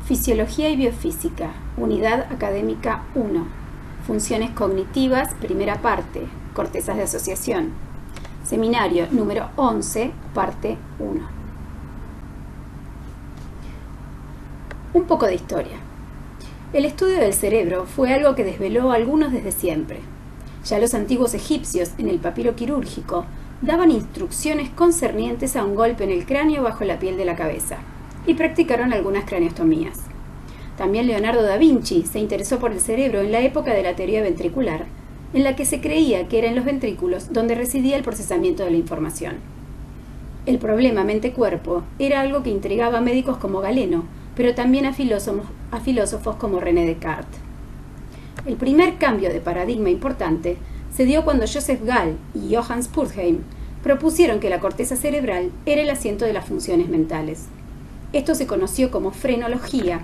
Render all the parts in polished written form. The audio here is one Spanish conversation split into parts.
Fisiología y Biofísica, Unidad Académica 1. Funciones cognitivas, primera parte, cortezas de asociación. Seminario número 11, parte 1. Un poco de historia. El estudio del cerebro fue algo que desveló a algunos desde siempre. Ya los antiguos egipcios, en el papiro quirúrgico, daban instrucciones concernientes a un golpe en el cráneo bajo la piel de la cabeza, y practicaron algunas craneostomías. También Leonardo da Vinci se interesó por el cerebro en la época de la teoría ventricular, en la que se creía que era en los ventrículos donde residía el procesamiento de la información. El problema mente-cuerpo era algo que intrigaba a médicos como Galeno, pero también a filósofos como René Descartes. El primer cambio de paradigma importante se dio cuando Joseph Gall y Johann Spurzheim propusieron que la corteza cerebral era el asiento de las funciones mentales. Esto se conoció como frenología,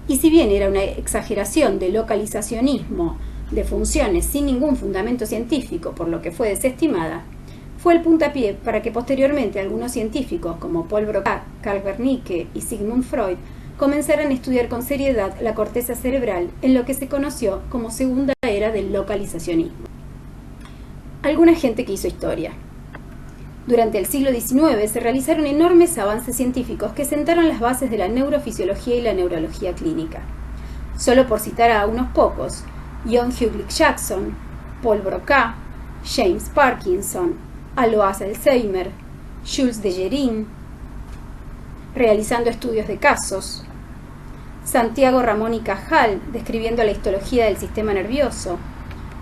y si bien era una exageración de localizacionismo de funciones sin ningún fundamento científico, por lo que fue desestimada, fue el puntapié para que posteriormente algunos científicos como Paul Broca, Carl Wernicke y Sigmund Freud comenzaran a estudiar con seriedad la corteza cerebral en lo que se conoció como segunda era del localizacionismo. Alguna gente que hizo historia. Durante el siglo XIX se realizaron enormes avances científicos que sentaron las bases de la neurofisiología y la neurología clínica. Solo por citar a unos pocos, John Hughley Jackson, Paul Broca, James Parkinson, Alois Alzheimer, Jules Dejerin, realizando estudios de casos, Santiago Ramón y Cajal, describiendo la histología del sistema nervioso,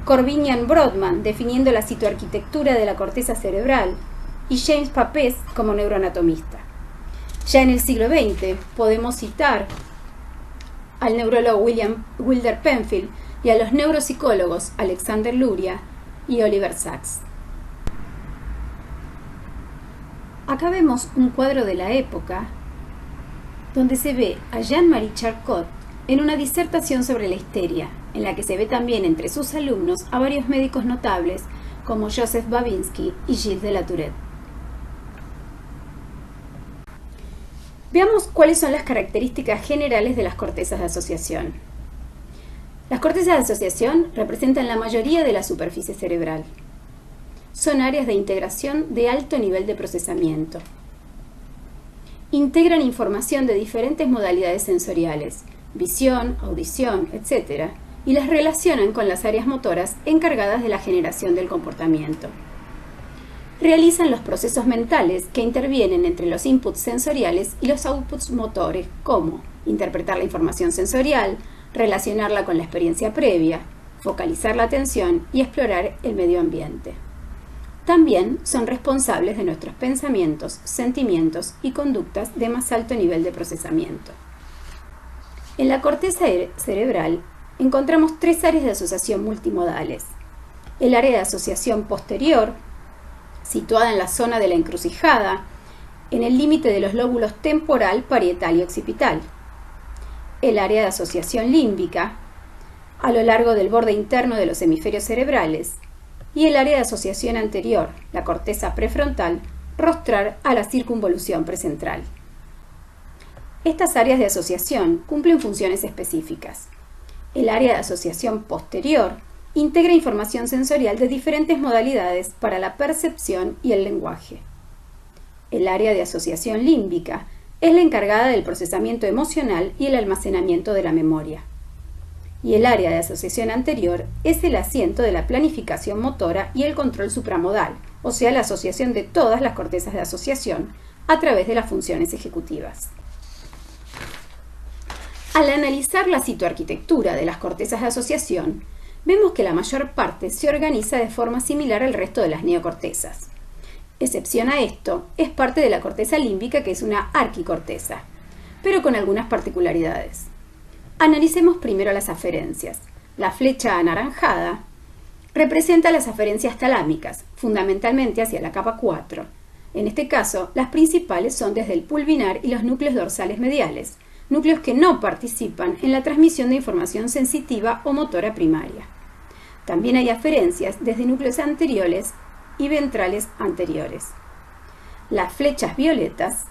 Corbinian Brodmann, definiendo la citoarquitectura de la corteza cerebral, y James Papez como neuroanatomista. Ya en el siglo XX podemos citar al neurólogo Wilder Penfield y a los neuropsicólogos Alexander Luria y Oliver Sacks. Acá vemos un cuadro de la época donde se ve a Jean-Marie Charcot en una disertación sobre la histeria, en la que se ve también entre sus alumnos a varios médicos notables como Joseph Babinski y Gilles de La Tourette. Veamos cuáles son las características generales de las cortezas de asociación. Las cortezas de asociación representan la mayoría de la superficie cerebral. Son áreas de integración de alto nivel de procesamiento. Integran información de diferentes modalidades sensoriales, visión, audición, etc., y las relacionan con las áreas motoras encargadas de la generación del comportamiento. Realizan los procesos mentales que intervienen entre los inputs sensoriales y los outputs motores, como interpretar la información sensorial, relacionarla con la experiencia previa, focalizar la atención y explorar el medio ambiente. También son responsables de nuestros pensamientos, sentimientos y conductas de más alto nivel de procesamiento. En la corteza cerebral encontramos tres áreas de asociación multimodales. El área de asociación posterior, situada en la zona de la encrucijada, en el límite de los lóbulos temporal, parietal y occipital. El área de asociación límbica, a lo largo del borde interno de los hemisferios cerebrales. Y el área de asociación anterior, la corteza prefrontal, rostral a la circunvolución precentral. Estas áreas de asociación cumplen funciones específicas. El área de asociación posterior integra información sensorial de diferentes modalidades para la percepción y el lenguaje. El área de asociación límbica es la encargada del procesamiento emocional y el almacenamiento de la memoria. Y el área de asociación anterior es el asiento de la planificación motora y el control supramodal, o sea, la asociación de todas las cortezas de asociación a través de las funciones ejecutivas. Al analizar la citoarquitectura de las cortezas de asociación, vemos que la mayor parte se organiza de forma similar al resto de las neocortezas. Excepción a esto es parte de la corteza límbica, que es una arquicorteza, pero con algunas particularidades. Analicemos primero las aferencias. La flecha anaranjada representa las aferencias talámicas, fundamentalmente hacia la capa 4. En este caso, las principales son desde el pulvinar y los núcleos dorsales mediales, núcleos que no participan en la transmisión de información sensitiva o motora primaria. También hay aferencias desde núcleos anteriores y ventrales anteriores. Las flechas violetas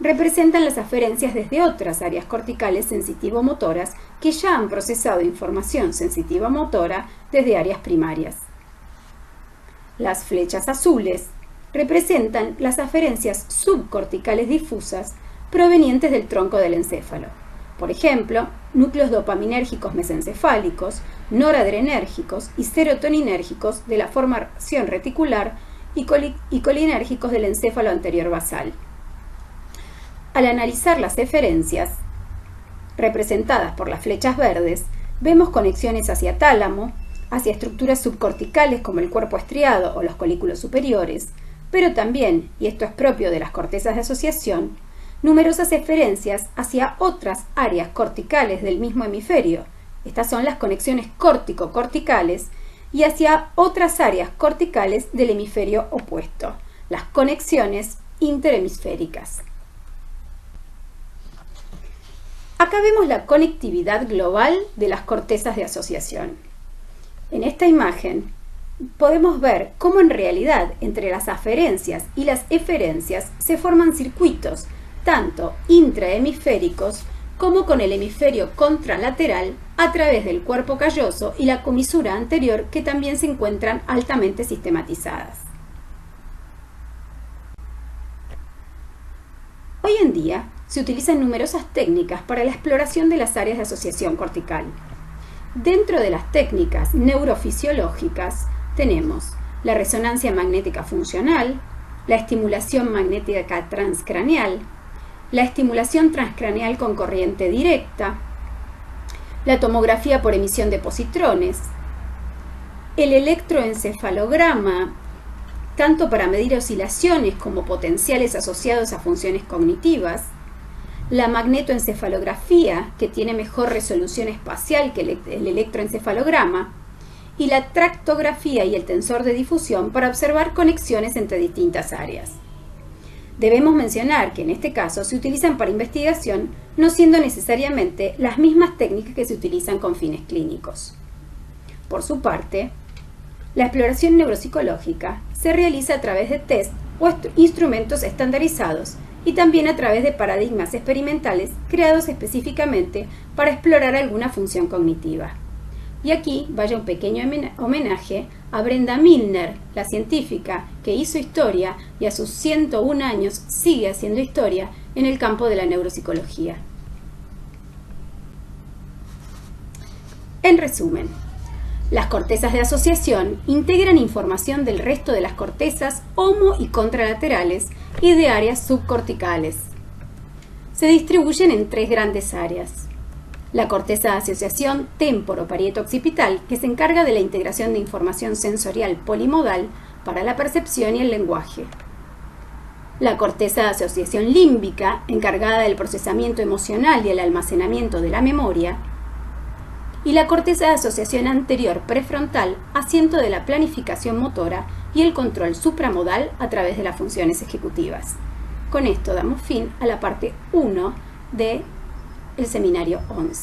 representan las aferencias desde otras áreas corticales sensitivo-motoras que ya han procesado información sensitiva-motora desde áreas primarias. Las flechas azules representan las aferencias subcorticales difusas provenientes del tronco del encéfalo. Por ejemplo, núcleos dopaminérgicos mesencefálicos, noradrenérgicos y serotoninérgicos de la formación reticular y colinérgicos del encéfalo anterior basal. Al analizar las eferencias representadas por las flechas verdes, vemos conexiones hacia tálamo, hacia estructuras subcorticales como el cuerpo estriado o los colículos superiores, pero también, y esto es propio de las cortezas de asociación, numerosas eferencias hacia otras áreas corticales del mismo hemisferio. Estas son las conexiones córtico-corticales, y hacia otras áreas corticales del hemisferio opuesto, las conexiones interhemisféricas. Acá vemos la conectividad global de las cortezas de asociación. En esta imagen podemos ver cómo en realidad entre las aferencias y las eferencias se forman circuitos, tanto intrahemisféricos como con el hemisferio contralateral a través del cuerpo calloso y la comisura anterior, que también se encuentran altamente sistematizadas. Hoy en día se utilizan numerosas técnicas para la exploración de las áreas de asociación cortical. Dentro de las técnicas neurofisiológicas tenemos la resonancia magnética funcional, la estimulación magnética transcraneal, la estimulación transcraneal con corriente directa, la tomografía por emisión de positrones, el electroencefalograma, tanto para medir oscilaciones como potenciales asociados a funciones cognitivas, la magnetoencefalografía, que tiene mejor resolución espacial que el electroencefalograma, y la tractografía y el tensor de difusión para observar conexiones entre distintas áreas. Debemos mencionar que en este caso se utilizan para investigación, no siendo necesariamente las mismas técnicas que se utilizan con fines clínicos. Por su parte, la exploración neuropsicológica se realiza a través de test o instrumentos estandarizados y también a través de paradigmas experimentales creados específicamente para explorar alguna función cognitiva. Y aquí vaya un pequeño homenaje a Brenda Milner, la científica que hizo historia y a sus 101 años sigue haciendo historia en el campo de la neuropsicología. En resumen, las cortezas de asociación integran información del resto de las cortezas homo- y contralaterales y de áreas subcorticales. Se distribuyen en tres grandes áreas. La corteza de asociación temporo-parieto-occipital, que se encarga de la integración de información sensorial polimodal para la percepción y el lenguaje. La corteza de asociación límbica, encargada del procesamiento emocional y el almacenamiento de la memoria. Y la corteza de asociación anterior prefrontal, asiento de la planificación motora y el control supramodal a través de las funciones ejecutivas. Con esto damos fin a la parte 1 del seminario 11.